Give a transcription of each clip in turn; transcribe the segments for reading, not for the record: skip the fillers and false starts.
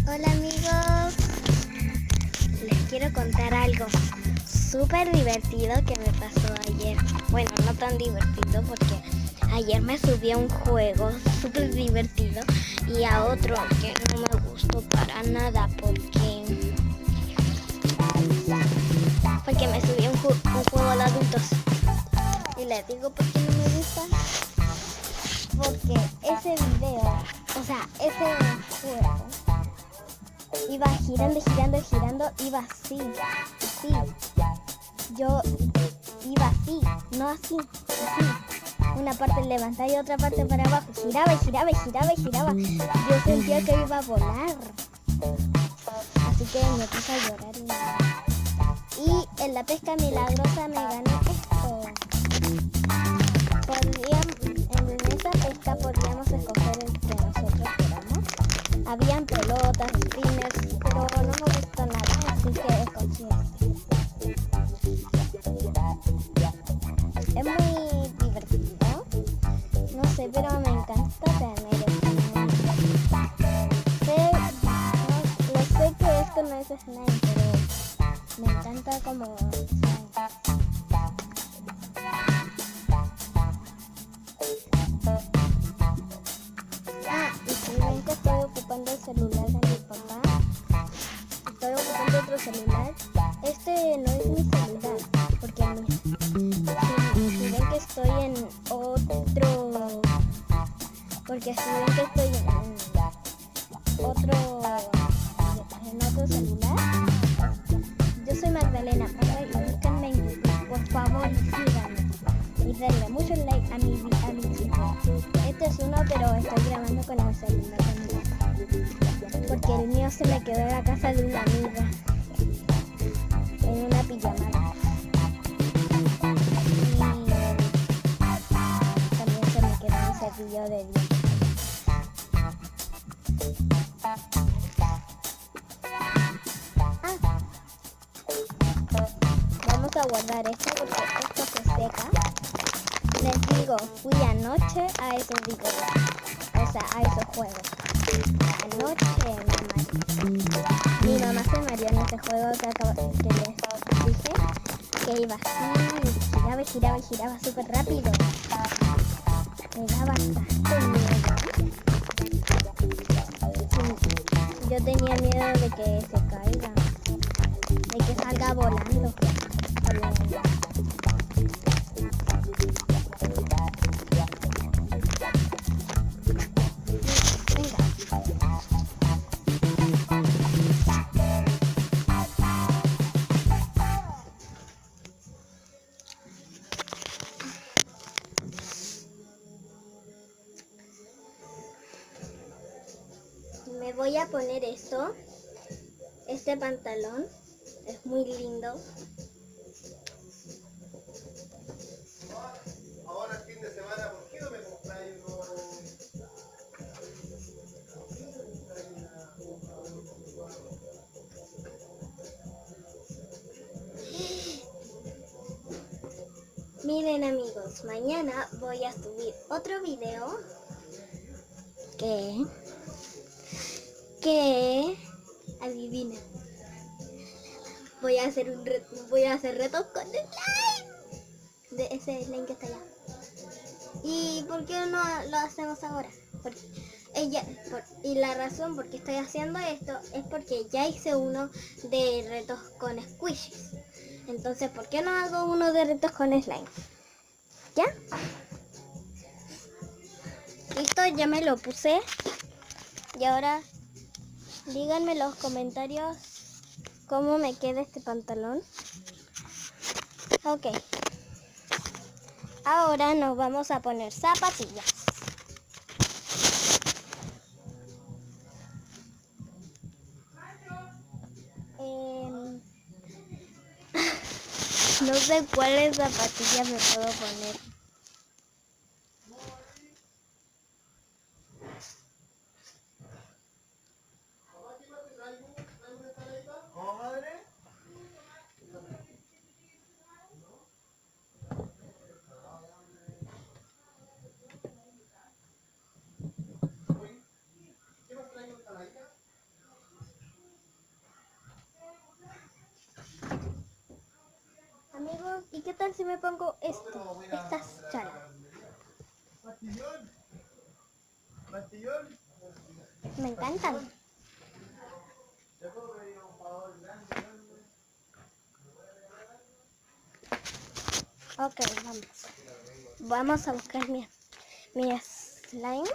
Hola amigos, les quiero contar algo súper divertido que me pasó ayer. Bueno, no tan divertido porque ayer me subí a un juego súper divertido y a otro que no me gustó para nada porque me subí a un juego de adultos. Y les digo por qué no me gusta. Porque ese video, ese juego iba girando, iba así. Yo iba así, no así. Una parte levantada y otra parte para abajo. Giraba. Yo sentía que iba a volar. Así que me puse a llorar y en la pesca milagrosa me gané esto. En esa pesca podíamos escoger el que nosotros queramos. Habían pelotas, spinners, pero no me gustó nada, así que escogí este. Es muy divertido, no sé, pero me encanta tener esto. Sé que esto no es slime, pero me encanta como slime. Y si ven que estoy ocupando el celular de mi papá, estoy ocupando otro celular. Este no es mi celular, porque si ven que estoy en otro, en otro celular. Yo soy Magdalena Parra y búsquenme en YouTube, por favor, síganme y denle mucho like a mi video. Este es uno, pero estoy grabando con el celular de mi papá, porque el mío se me quedó en la casa de una amiga en una pijamada. Y también se me quedó un cepillo de dientes. Vamos a guardar esto porque esto se seca. Les digo, fui anoche a esos videos, a esos juegos. Anoche mi mamá se mareó en ese juego que les dije, que iba así, giraba súper rápido. Me da bastante miedo. Yo tenía miedo de que se caiga, de que salga volando. Me voy a poner este pantalón, es muy lindo. Ahora el fin de semana, ¿por qué no me compráis Miren amigos, mañana voy a subir otro video que adivinen. Voy a hacer retos con slime. De ese slime que está allá. ¿Y por qué no lo hacemos ahora? Y la razón por qué estoy haciendo esto es porque ya hice uno de retos con squishies. Entonces, ¿por qué no hago uno de retos con slime? ¿Ya? Listo, ya me lo puse. Y ahora díganme en los comentarios cómo me queda este pantalón. Ok. Ahora nos vamos a poner zapatillas. No sé cuáles zapatillas me puedo poner. qué tal si me pongo estas chalas? ¿Pastillón? ¿Pastillón? Me encantan. Ok, vamos. Vamos a buscar mi slime.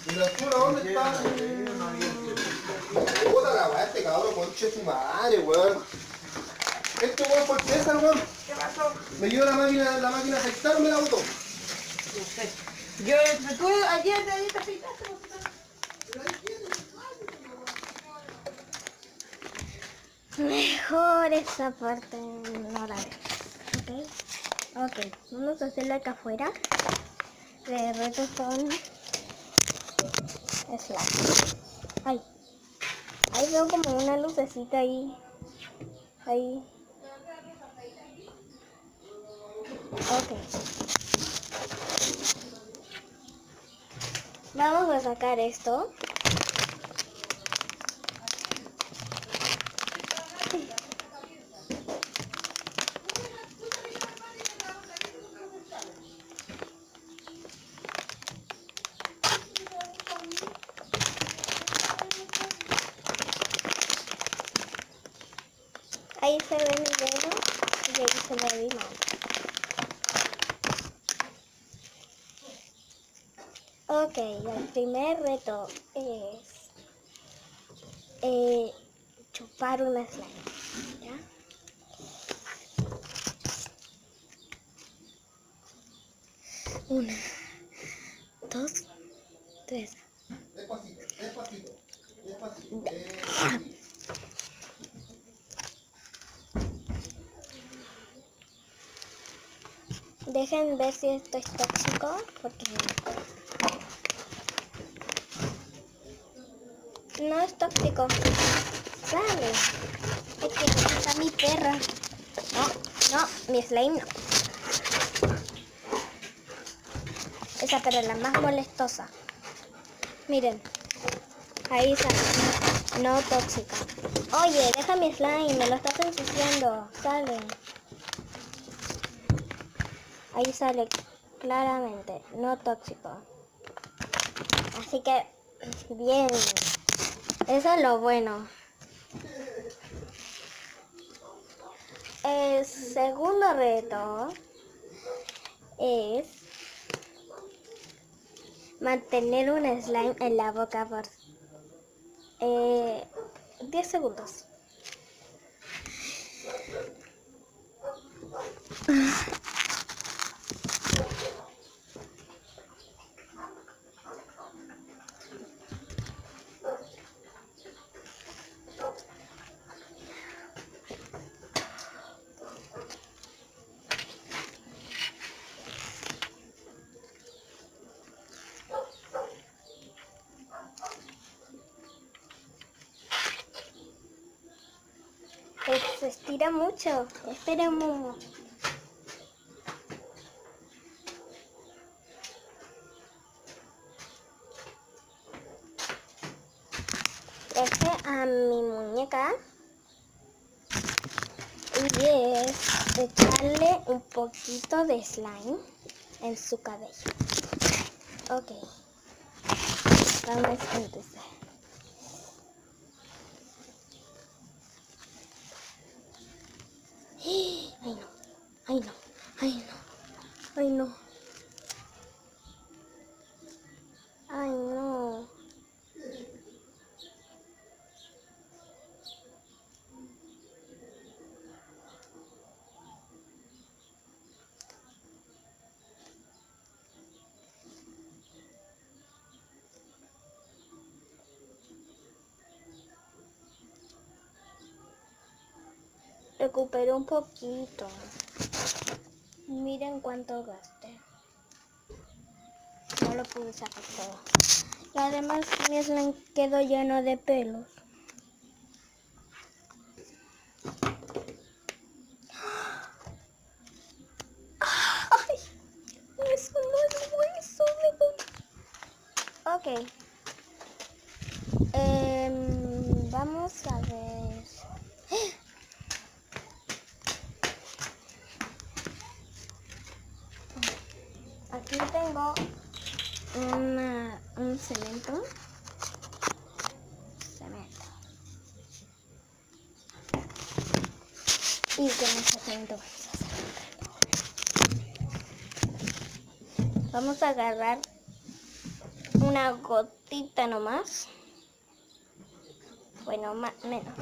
¿Y la azul dónde está? Puta la weá, este cabrón, conche su madre, weón. Este weón por César, weón. ¿Qué pasó? Me llevó la máquina a afeitar o me la botó. No sé. Tú ayer te afeitaste, ¿no? Mejor esa parte no la veo. Ok, vamos a hacerlo acá afuera. De reto son slime. Ay, ahí veo como una lucecita ahí. Ahí. Ok. Vamos a sacar esto. Ahí se ve mi dedo y ahí se ve mi mano. Ok, el primer reto es chupar una slime. ¿Ya? Una, dos, tres. Despacito, despacito, despacito. Dejen ver si esto es tóxico, porque no es tóxico. Sale. Es que aquí está mi perra. No, mi slime no. Esa perra es la más molestosa. Miren, ahí sale. No tóxica. Oye, deja mi slime, me lo estás ensuciando. Sale. Ahí sale claramente, no tóxico. Así que, bien. Eso es lo bueno. El segundo reto es mantener un slime en la boca por 10 segundos. Se estira mucho. Esperen un momento. Traje a mi muñeca y es echarle un poquito de slime en su cabello. Ok. Vamos a empezar. Ay no, ay no, ay no, ay no, ay no. Recuperé un poquito. Miren cuánto gasté. No lo pude sacar todo. Y además mi slime quedó lleno de pelos. ¡Ay! Eso no es hueso, me duele. Ok. Vamos a ver. Aquí tengo un cemento. Y con ese cemento vamos a agarrar una gotita nomás. Bueno, menos.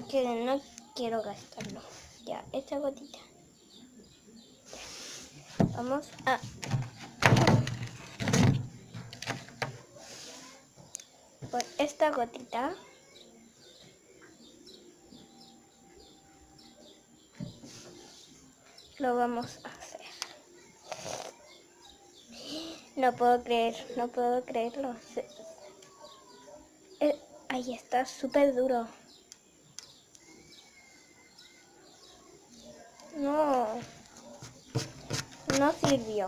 Que no quiero gastarlo. Ya, esta gotita. Vamos a... Por esta gotita. Lo vamos a hacer. No puedo creerlo. Ahí está, súper duro. No sirvió.